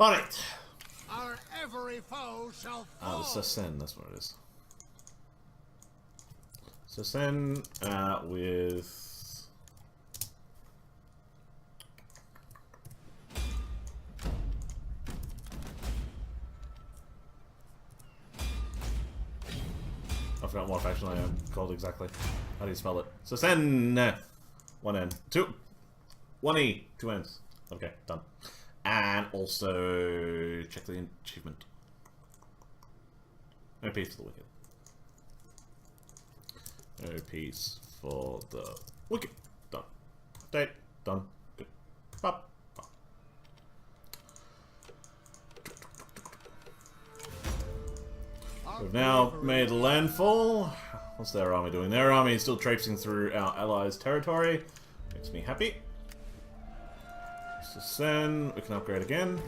Alright. Our every foe shall fall. The Circenn, that's what it is. Circenn with... I forgot what faction I am called exactly. How do you spell it? Circenn! One N. Two. One E. Two N's. Okay, done. And also check the achievement. No peace for the wicked. No peace for the wicked. Done. Date. Done. Good. Bop. Bop. We've now made landfall. What's their army doing? Their army is still traipsing through our allies' territory. Makes me happy. Circenn, we can upgrade again.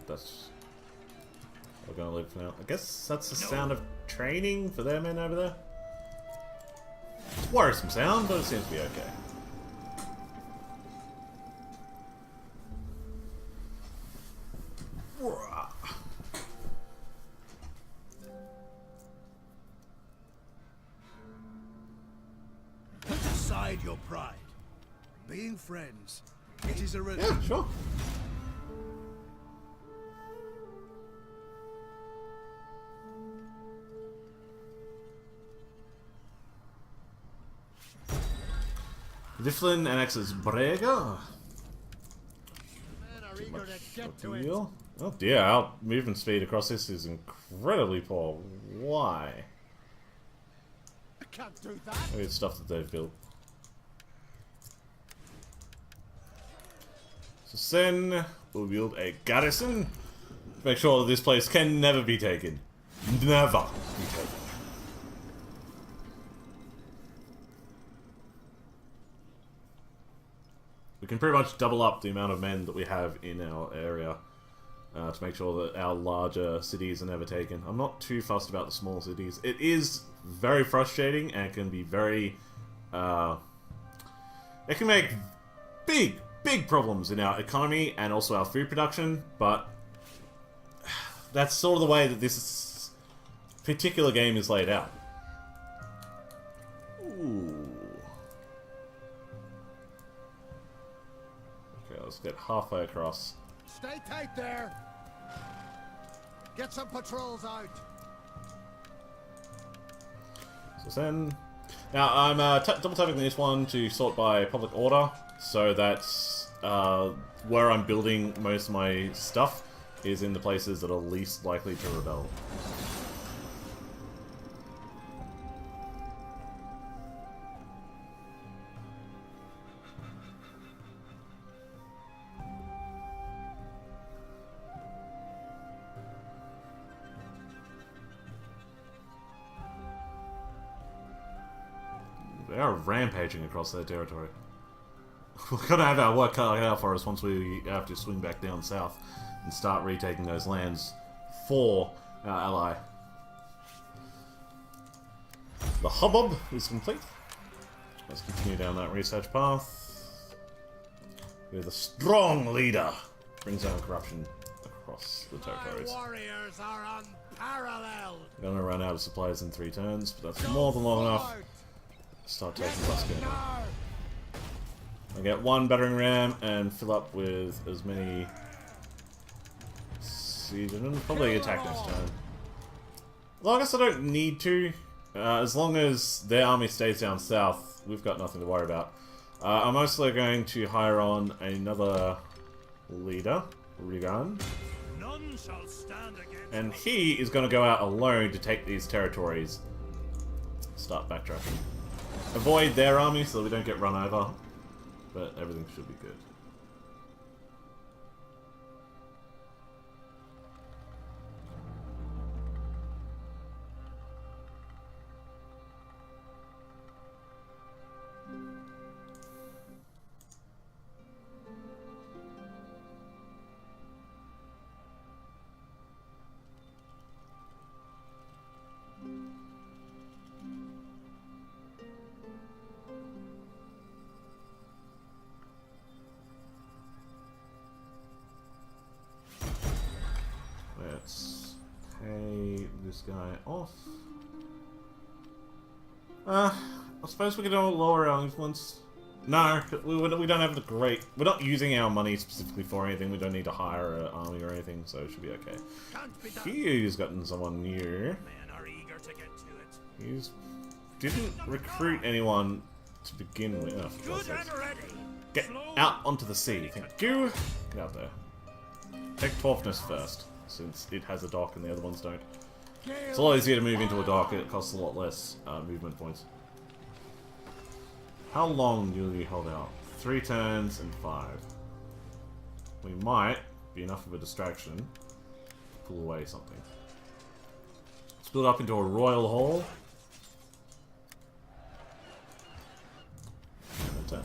That's... We're gonna leave for now. I guess that's the sound of training for their men over there. It's a worrisome sound, but it seems to be okay. Put aside your pride. Being friends, it is a Yeah, sure. Difflin annexes Brega. Oh dear, our movement speed across this is incredibly poor. Why? I can't do that. Maybe it's stuff that they've built. Circenn will build a garrison to make sure that this place can never be taken. Never be taken. We can pretty much double up the amount of men that we have in our area to make sure that our larger cities are never taken. I'm not too fussed about the small cities. It is very frustrating and it can be very... it can make big problems in our economy and also our food production, but that's sort of the way that this particular game is laid out. Ooh. Okay, let's get halfway across. Stay tight there. Get some patrols out. Circenn. Now, I'm double tapping this one to sort by public order, so that's where I'm building most of my stuff is in the places that are least likely to rebel. They are rampaging across their territory. We're gonna have our work cut out for us once we have to swing back down south and start retaking those lands for our ally. The hubbub is complete. Let's continue down that research path. With a strong leader. Brings down corruption across the territories. Our warriors are unparalleled. We're gonna run out of supplies in 3 turns, but that's more than long enough. Start taking Buskin. I get 1 battering ram and fill up with as many siege and probably attack next turn. Well, I guess I don't need to. As long as their army stays down south, we've got nothing to worry about. I'm mostly going to hire on another leader, Rigan. None shall stand against And he is going to go out alone to take these territories. Start backtracking. Avoid their army so that we don't get run over. But everything should be good. this guy off. I suppose we could all lower our influence. No, we don't have the great... We're not using our money specifically for anything. We don't need to hire an army or anything, so it should be okay. He's gotten someone new. He's... didn't recruit anyone to begin with. Oh, for God's sakes. Get out onto the sea. Thank you. Get out there. Take Toughness first, since it has a dock and the other ones don't. It's a lot easier to move into a dock. It costs a lot less movement points. How long will you hold out? 3 turns and 5. We might be enough of a distraction to pull away something. Let's build up into a royal hall. That's it.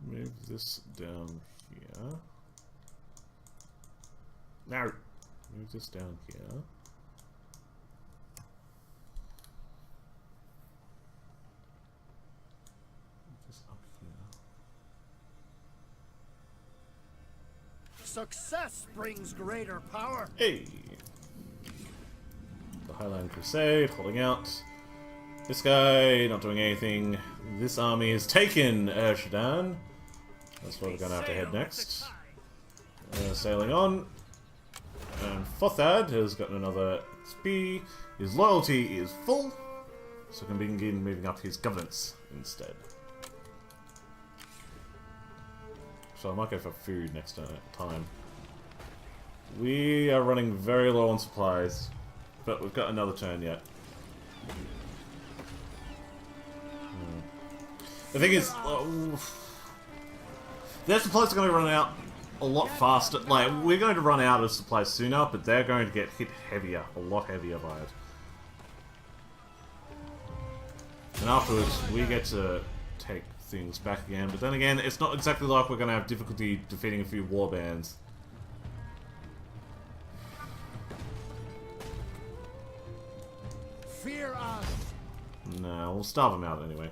Move this down here. Now, move this down here. Move this up here. Success brings greater power. Hey! The Highland Crusade, holding out. This guy, not doing anything. This army has taken Circenn. That's where we're going to have to head next. Sailing on. And Fothad has gotten another XP. His loyalty is full. So we can begin moving up his governance instead. So I might go for food next time. We are running very low on supplies. But we've got another turn yet. The thing is, their supplies are going to run out a lot faster. Like, we're going to run out of supplies sooner, but they're going to get hit heavier, a lot heavier by it. And afterwards, we get to take things back again. But then again, it's not exactly like we're going to have difficulty defeating a few warbands. Fear us. No, we'll starve them out anyway.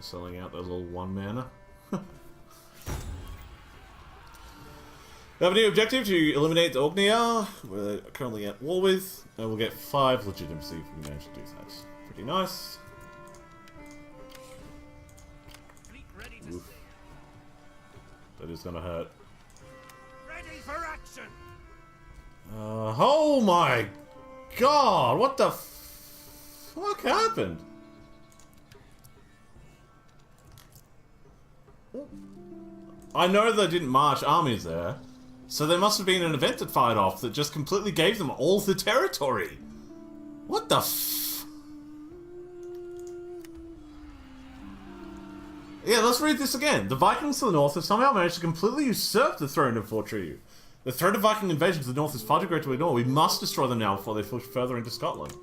Selling out those little 1 mana. We have a new objective to eliminate the Ogniar. We're currently at war with, and we'll get 5 legitimacy if we manage to do that. Pretty nice. Oof. That is gonna hurt. Ready for action. Oh my god! What the fuck happened? I know they didn't march armies there, so there must have been an event that fired off that just completely gave them all the territory. What the f... Yeah, let's read this again. The Vikings to the north have somehow managed to completely usurp the throne of Fortrew. The threat of Viking invasion to the north is far too great to ignore. We must destroy them now before they push further into Scotland.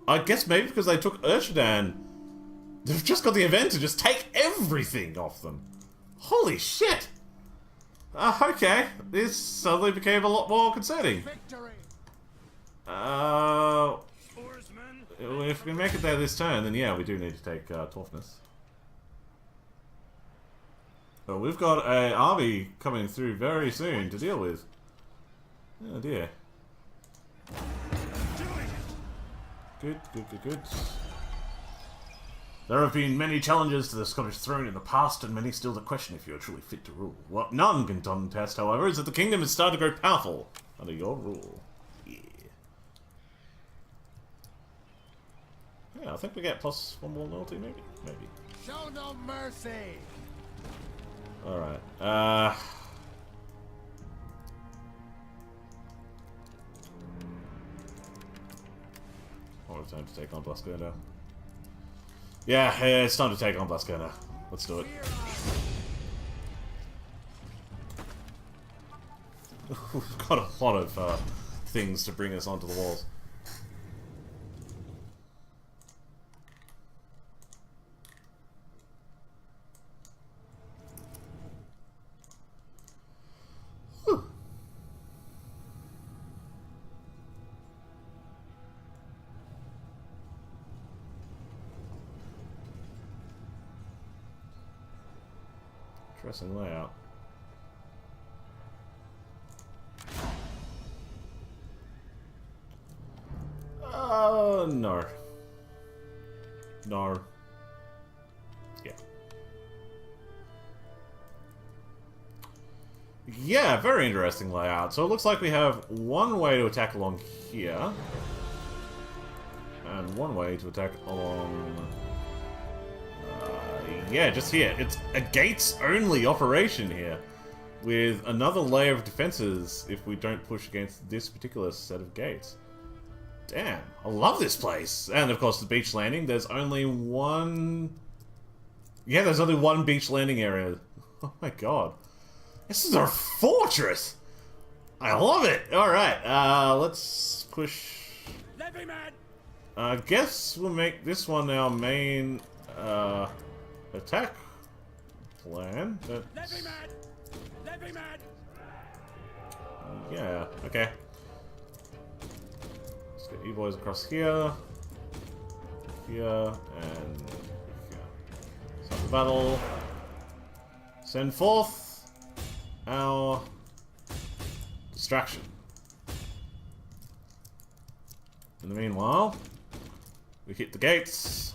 I guess maybe because they took Circenn, they've just got the event to just take everything off them. Holy shit! Okay, this suddenly became a lot more concerning. If we can make it there this turn, then yeah, we do need to take Toughness. But we've got an army coming through very soon to deal with. Oh dear. Good, good, good, good. There have been many challenges to the Scottish throne in the past, and many still that question if you are truly fit to rule. What none can contest, however, is that the kingdom has started to grow powerful under your rule. Yeah. Yeah, I think we get plus 1 more loyalty, maybe? Maybe. Show no mercy. Alright. Probably time to take on Blasquena. Yeah, it's time to take on Blasquena. Let's do it. We've got a lot of things to bring us onto the walls. Whew. Interesting layout. No. No. Yeah. Yeah, very interesting layout. So it looks like we have one way to attack along here. And one way to attack along... yeah, just here. It's a gates-only operation here. With another layer of defenses if we don't push against this particular set of gates. Damn, I love this place. And of course the beach landing, there's only one... Yeah, there's only one beach landing area. Oh my god. This is our fortress! I love it! Alright, let's push... I guess we'll make this one our main, attack plan. Yeah, okay. Let's get you boys across here, here, and here. Start the battle. Send forth our distraction. In the meanwhile, we hit the gates.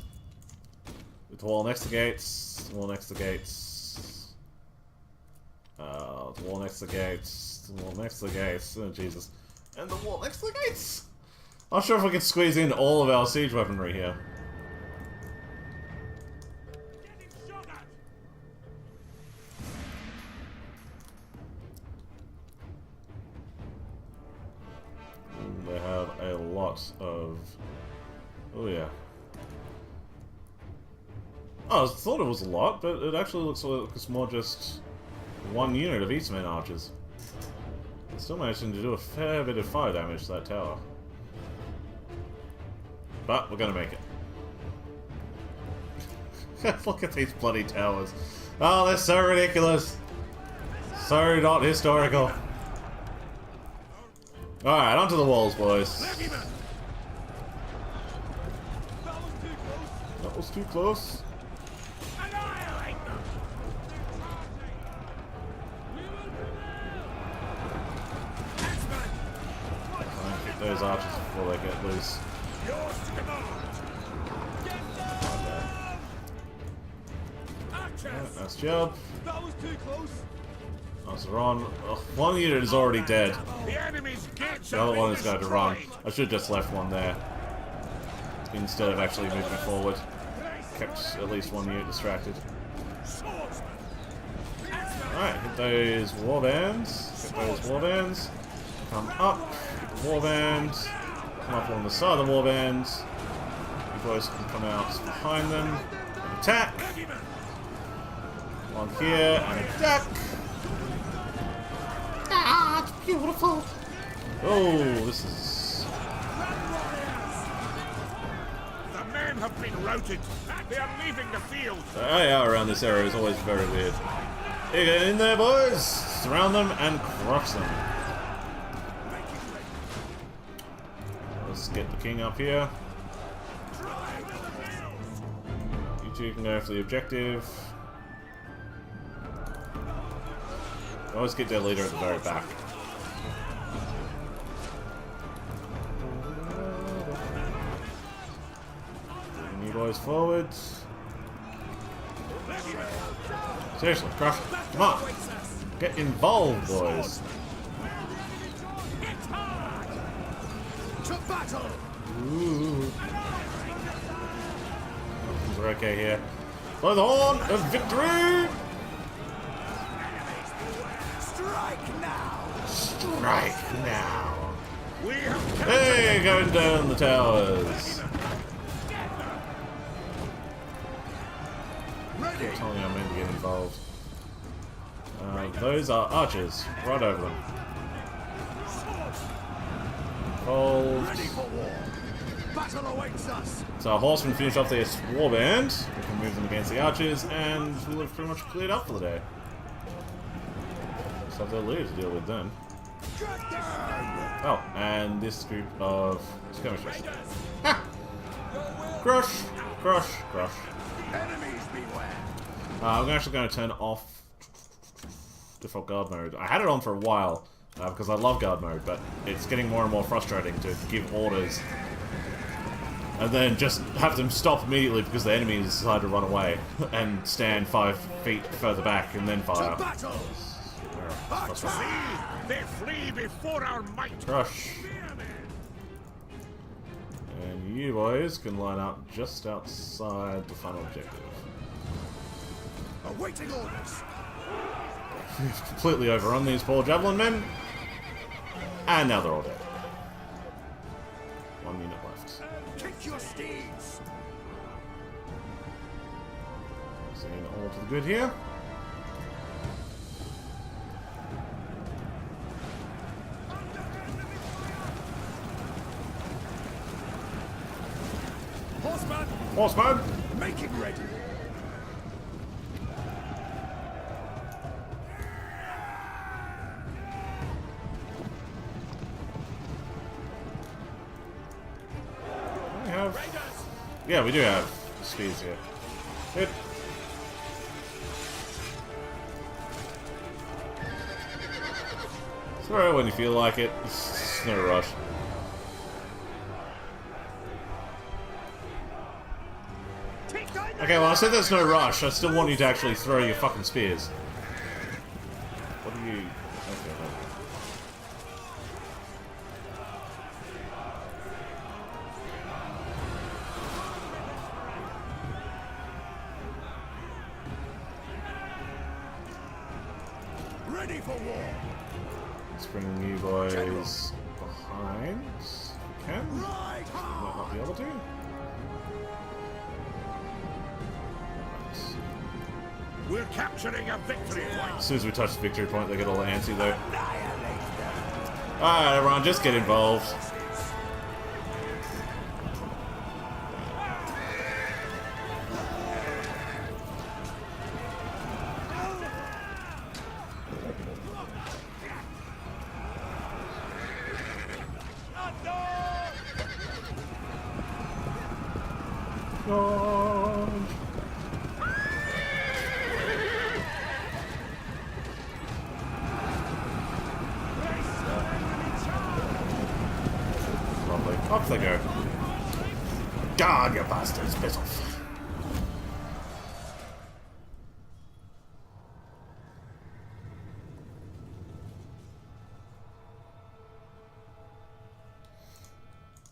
The wall next to the gates. The wall next to the gates. The wall next to the gates. The wall next to the gates. Oh, Jesus. And the wall next to the gates! Not sure if we can squeeze in all of our siege weaponry here. They have a lot of... Oh, yeah. Oh, I thought it was a lot, but it actually looks like it's more just one unit of Eastman archers. Still managing to do a fair bit of fire damage to that tower. But we're gonna make it. Look at these bloody towers. Oh, they're so ridiculous. So not historical. Alright, onto the walls, boys. That was too close. Those archers before they get loose. Right, nice job. Nice run. Oh, one unit is already dead. The other one is going to run. I should have just left one there. Instead of actually moving forward. Kept at least one unit distracted. Alright, hit those warbands. Hit those warbands. Come up. Warband, come up on the side of the warband. You boys can come out behind them and attack. One here and attack. Ah, it's beautiful. Oh, this is. The men have been routed. They are leaving the field. Yeah, around this area is always very weird. Hey, get in there, boys. Surround them and crush them. Let's get the king up here. You two can go for the objective. Always get their leader at the very back. Bring you boys forward. Seriously, crush it. Come on. Get involved, boys. Ooh. We're okay here. Blow the horn of victory! Strike now! Strike now! Hey, going down the towers! Ready. I'm telling you, I'm meant to get involved. Those are archers. Right over them. Hold. Ready for war. Battle awaits us. So our horsemen finish off their warband. We can move them against the archers, and we'll have pretty much cleared up for the day. Just have their leader to deal with then. Oh, and this group of skirmishers. Ha! Crush! Crush! Crush. Enemies beware. I'm actually going to turn off default guard mode. I had it on for a while, because I love guard mode, but it's getting more and more frustrating to give orders and then just have them stop immediately because the enemies decide to run away and stand 5 feet further back and then fire. To battle. They flee before our might. Crush. And you boys can line up just outside the final objective. Awaiting orders. We've completely overrun these poor javelin men. And now they're all dead. 1 unit left. Kick your steeds. Seeing all to the good here. Horseman, Horseman! making ready. We have... Yeah, we do have speeds here. Good. Throw when you feel like it. It's no rush. Okay, well I said there's no rush. I still want you to actually throw your fucking spears. What do you... Okay, hold on. Ready for war. Let's bring you boys behind. If we can. Right. Might not be able to. We're capturing a victory point. As soon as we touch the victory point, they get all antsy though. Alright, everyone, just get involved. Lovely. Off they go. God, you bastards, piss off.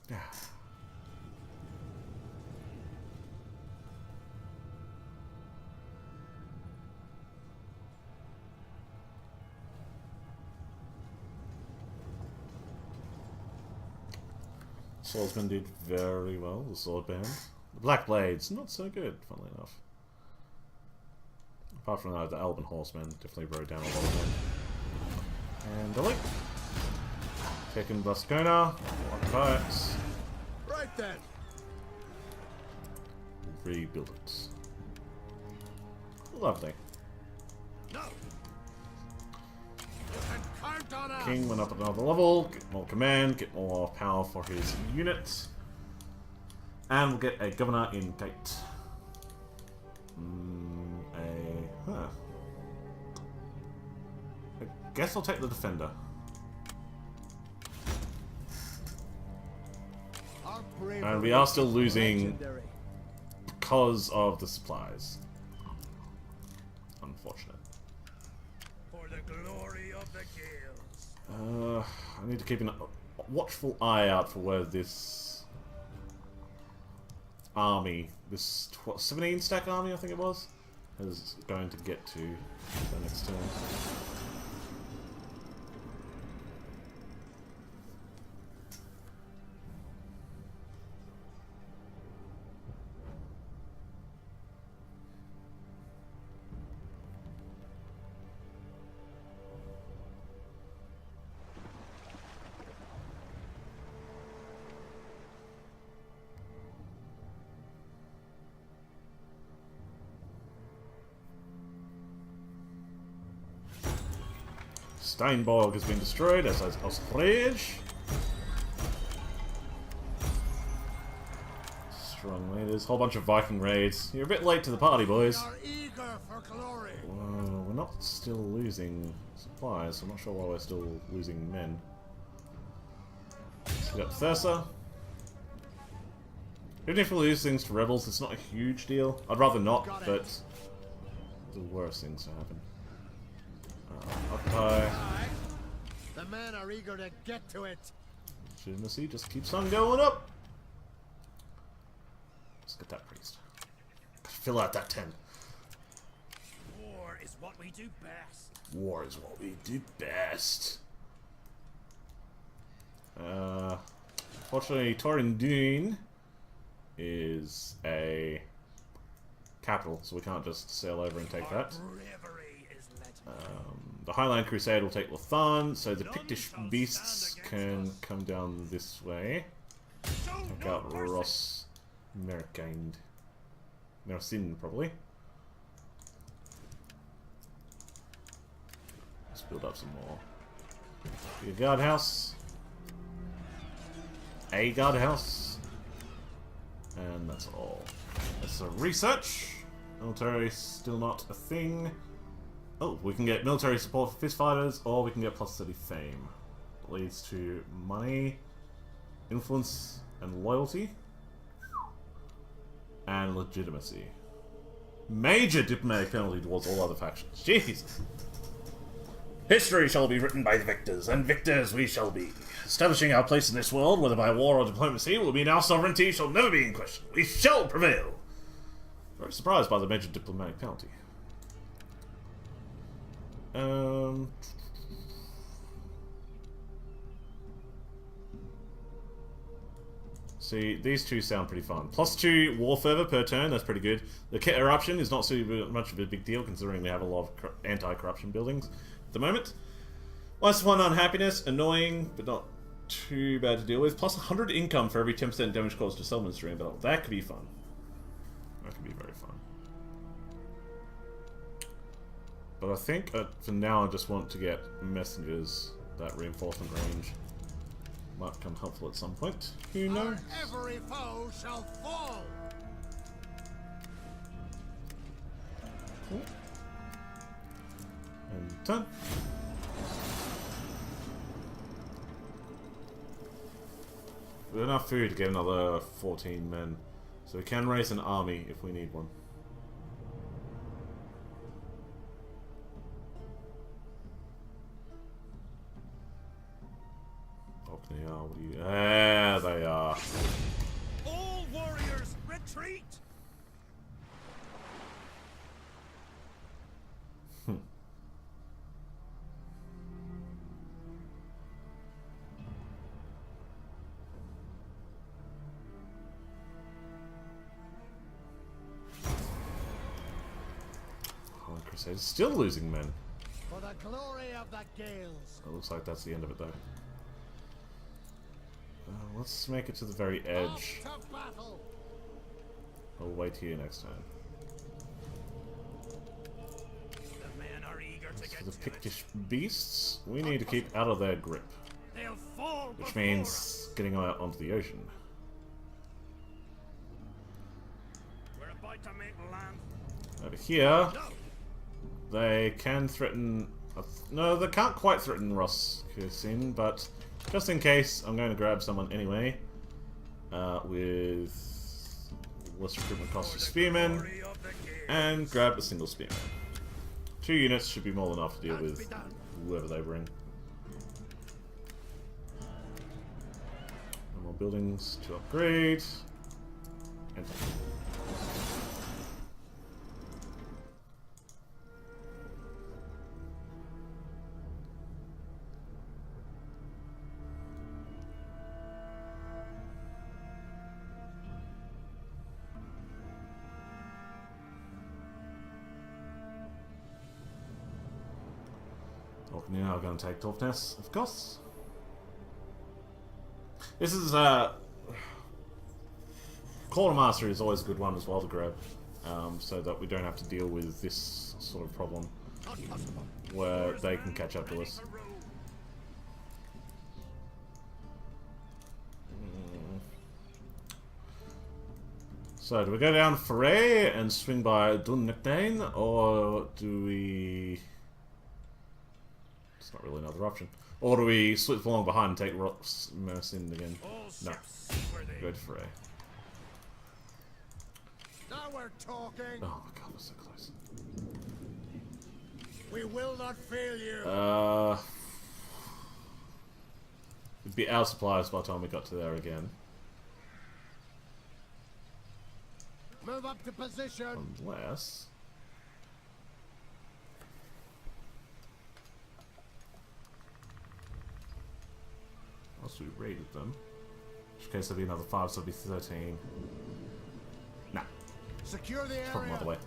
Yeah. Swordsman did very well, the sword band. The Black Blades, not so good, funnily enough. Apart from that, the Elven Horsemen definitely rode down a lot of them. And the link. Taking Blascona, Archives. Right then. Rebuild it. Lovely. No. And count on us. King went up another level, get more command, get more power for his unit. And we'll get a governor in Gate. I guess I'll take the defender. And we are still losing because of the supplies. Unfortunate. For the glory of the guilds. I need to keep a watchful eye out for where this army, this 17 stack army I think it was, is going to get to the next turn. Steinborg has been destroyed, as has Ostrage. Strong leaders, whole bunch of Viking raids. You're a bit late to the party, boys. We are eager for glory. We're not still losing supplies, so I'm not sure why we're still losing men. So we got Thursa. Even if we lose things to rebels, it's not a huge deal. I'd rather not, but the worst things to happen. Occupy. The men are eager to get to it. Legitimacy just keeps on going up. Let's get that priest. Fill out that 10. War is what we do best. War is what we do best. Fortunately, Torindune is a capital, so we can't just sail over and take that. Bravery is legendary. The Highland Crusade will take Lothan, so the Pictish beasts can come down this way. Take out Ross Merkind. Mersin, probably. Let's build up some more. Be a guardhouse. A guardhouse. And that's all. That's a research. Military still not a thing. Oh, we can get military support for fist fighters, or we can get plus 30 fame. Leads to money, influence, and loyalty. And legitimacy. Major diplomatic penalty towards all other factions. Jesus. History shall be written by the victors, and victors we shall be. Establishing our place in this world, whether by war or diplomacy, will mean our sovereignty shall never be in question. We shall prevail. Very surprised by the major diplomatic penalty. See, these two sound pretty fun. +2 war fervor per turn, that's pretty good. The eruption is not so much of a big deal, considering we have a lot of anti-corruption buildings at the moment. +1 unhappiness, annoying, but not too bad to deal with. +100 income for every 10% damage caused to settlements during battle. That could be fun. That could be very fun. But I think for now I just want to get messengers. That reinforcement range might come helpful at some point. Who knows? Every foe shall fall. Cool. And done. We have enough food to get another 14 men, so we can raise an army if we need one. What do you... There they are. All warriors, retreat! Highland Crusade is still losing men. For the glory of the Gales. It looks like that's the end of it, though. Let's make it to the very edge. I'll wait here next time. The men are eager to As get for the to Pictish beasts, we need to keep out of their grip, it. They'll fall which before means us. getting out onto the ocean. We're about to make land. Over here, they can threaten... No, they can't quite threaten Ross Circenn, but just in case, I'm going to grab someone anyway, with less recruitment cost for spearmen, and grab a single spearman. 2 units should be more than enough to deal with whoever they bring. No more buildings to upgrade. And now I'm going to take Torfness, of course. This is Quartermaster is always a good one as well to grab, so that we don't have to deal with this sort of problem where they can catch up to us. So, do we go down Foray and swing by Dunnetain, or do we... It's not really another option. Or do we slip along behind and take Mercin again? No. Go to Foray. Now we're talking. Oh my god, we're so close. We will not fail you. We'd be out of supplies by the time we got to there again. Move up to position. Unless... Unless we raided them. In which case there'll be another 5, so it'll be 13. Nah. Secure the area. Probably another way.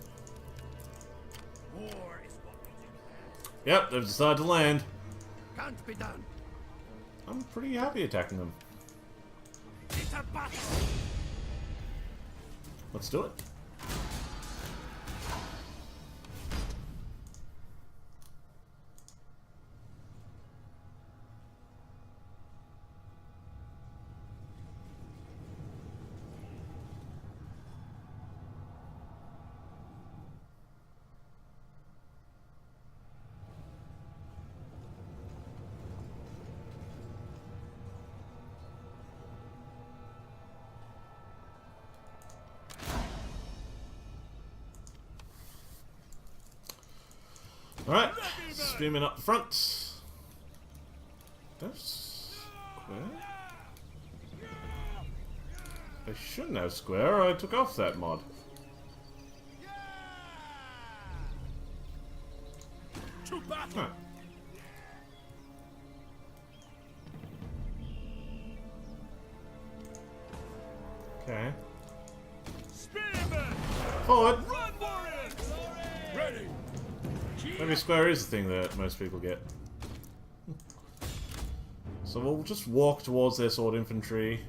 War is what we do. Yep, they've decided to land. Can't be done. I'm pretty happy attacking them. It's a battle. Let's do it. Alright, streaming up the front. That's square. I shouldn't have square, I took off that mod. Huh. Okay. Forward! Ready. Maybe square is the thing that most people get. So we'll just walk towards their sword infantry,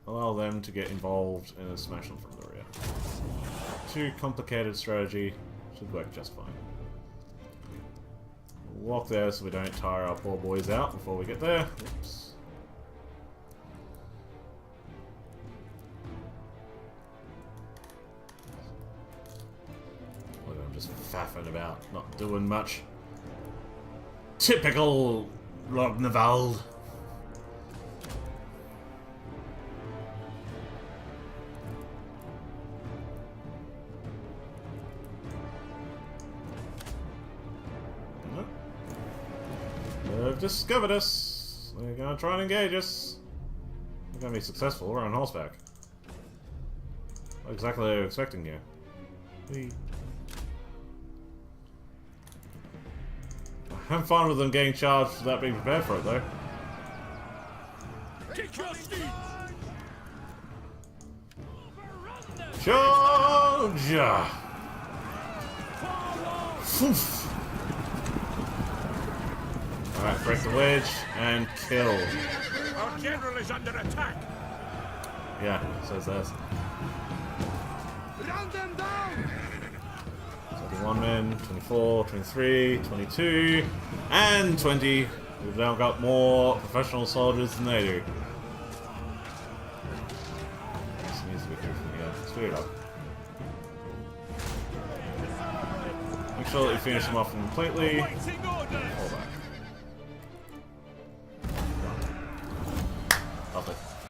allow them to get involved, and then smash them from the rear. Too complicated strategy, should work just fine. We'll walk there so we don't tire our poor boys out before we get there. Oops. Look, I'm just faffing about, not doing much. Typical Rognvald. They've discovered us. They're gonna try and engage us. We're gonna be successful. We're on horseback. What exactly are you expecting here? I'm fine with them getting charged without being prepared for it, though. Kick your steed. Charge! Alright, break the wedge and kill. Our general is under attack. Yeah, so it says. Run them down. 21 men, 24, 23, 22, and 20. We've now got more professional soldiers than they do. This needs to be good from here. Speed it up. Make sure that you finish them off completely. Hold back.